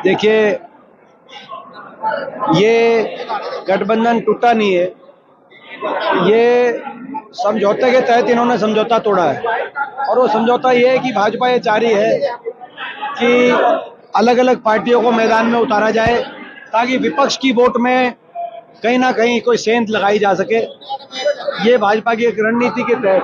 देखिए, ये गठबंधन टूटा नहीं है, ये समझौते के तहत इन्होंने समझौता तोड़ा है। और वो समझौता ये है कि भाजपा ये चाह रही है कि अलग अलग पार्टियों को मैदान में उतारा जाए ताकि विपक्ष की वोट में कहीं ना कहीं कोई सेंध लगाई जा सके। ये भाजपा की एक रणनीति के तहत,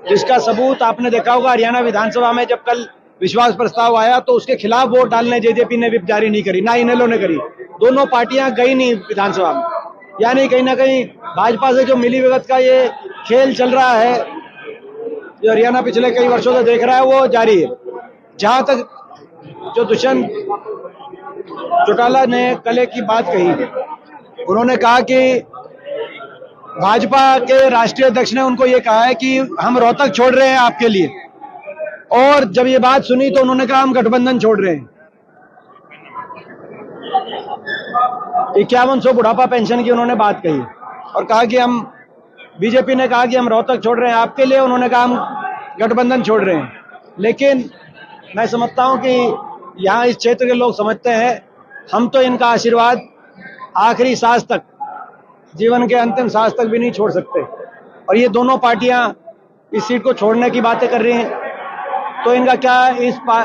जिसका सबूत आपने देखा होगा हरियाणा विधानसभा में जब कल विश्वास प्रस्ताव आया तो उसके खिलाफ वोट डालने जेजेपी ने विप जारी नहीं करी, ना इनेलो ने करी। दोनों पार्टियां गई नहीं विधानसभा में। यानी कहीं ना कहीं भाजपा से जो मिली भगत का ये खेल चल रहा है, जो हरियाणा पिछले कई वर्षों से देख रहा है, वो जारी है। जहां तक जो दुष्यंत चौटाला ने कल एक की बात कही, उन्होंने कहा कि भाजपा के राष्ट्रीय अध्यक्ष ने उनको ये कहा है कि हम रोहतक छोड़ रहे हैं आपके लिए, और जब ये बात सुनी तो उन्होंने कहा हम गठबंधन छोड़ रहे हैं। 5100 बुढ़ापा पेंशन की उन्होंने बात कही और कहा कि हम, बीजेपी ने कहा कि हम रोहतक छोड़ रहे हैं आपके लिए, उन्होंने कहा हम गठबंधन छोड़ रहे हैं। लेकिन मैं समझता हूं कि यहाँ इस क्षेत्र के लोग समझते हैं हम तो इनका आशीर्वाद आखिरी सांस तक, जीवन के अंतिम सांस तक भी नहीं छोड़ सकते। और ये दोनों पार्टियां इस सीट को छोड़ने की बातें कर रही हैं, तो इनका क्या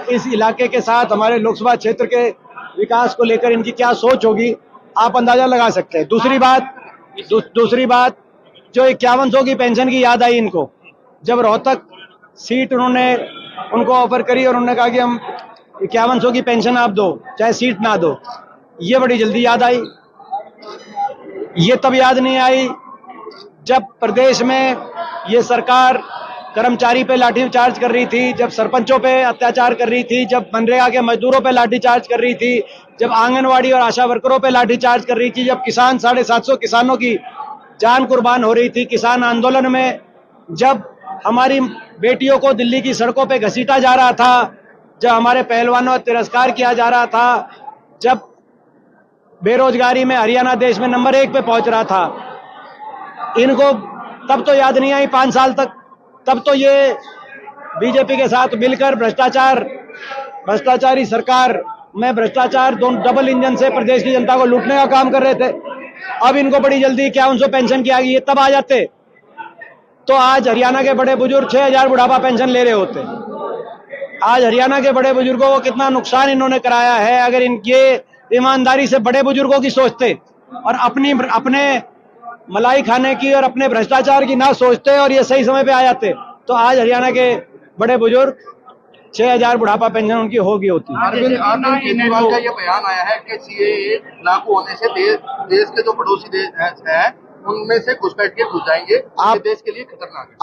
इस इलाके के साथ हमारे लोकसभा क्षेत्र के विकास को लेकर इनकी क्या सोच होगी, आप अंदाजा लगा सकते हैं। दूसरी बात, जो 5100 की पेंशन की याद आई इनको, जब रोहतक सीट उन्होंने उनको ऑफर करी और उन्होंने कहा कि हम 5100 की पेंशन आप दो चाहे सीट ना दो, ये बड़ी जल्दी याद आई। ये तब याद नहीं आई जब प्रदेश में ये सरकार कर्मचारी पे लाठीचार्ज कर रही थी, जब सरपंचों पे अत्याचार कर रही थी, जब मनरेगा के मजदूरों पे लाठीचार्ज कर रही थी, जब आंगनवाड़ी और आशा वर्करों पे लाठीचार्ज कर रही थी, जब 750 किसानों की जान कुर्बान हो रही थी किसान आंदोलन में, जब हमारी बेटियों को दिल्ली की सड़कों पे घसीटा जा रहा था, जब हमारे पहलवानों का तिरस्कार किया जा रहा था, जब बेरोजगारी में हरियाणा देश में नंबर 1 पे पहुंच रहा था, इनको तब तो याद नहीं आई 5 साल तक। तब तो ये बीजेपी के साथ मिलकर भ्रष्टाचारी सरकार में भ्रष्टाचार दोनों डबल इंजन से प्रदेश की जनता को लूटने का काम कर रहे थे। अब इनको बड़ी जल्दी 5100 पेंशन की आ गई है, तब आ जाते तो आज हरियाणा के बड़े बुजुर्ग 6000 बुढ़ापा पेंशन ले रहे होते। आज हरियाणा के बड़े बुजुर्गों को कितना नुकसान इन्होंने कराया है। अगर इनके ईमानदारी से बड़े बुजुर्गों की सोचते और अपने मलाई खाने की और अपने भ्रष्टाचार की ना सोचते और ये सही समय पे आ जाते, तो आज हरियाणा के बड़े बुजुर्ग 6000 बुढ़ापा पेंशन उनकी होगी होती। अरविंद केजरीवाल का ये बयान आया है कि सीएए लागू होने से देश के जो पड़ोसी देश हैं उनमें से घुसपैठ के घुस जाएंगे, आप देश के लिए खतरनाक है।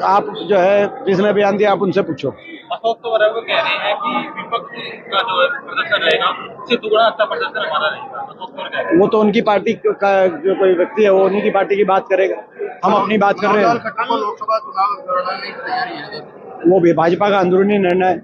आप जो है जिसने बयान दिया आप उनसे पूछो। अशोक तंवर वो कह रहे हैं कि विपक्ष का जो प्रदर्शन रहेगा उससे दुगना अच्छा प्रदर्शन हमारा रहेगा। अशोक तंवर कह रहे हैं। वो तो उनकी पार्टी का जो कोई व्यक्ति है वो उन्हीं की पार्टी की बात करेगा, हम अपनी बात कर रहे हैं। लोकसभा चुनाव लड़ने की तैयारी है, वो भी भाजपा का अंदरूनी निर्णय है।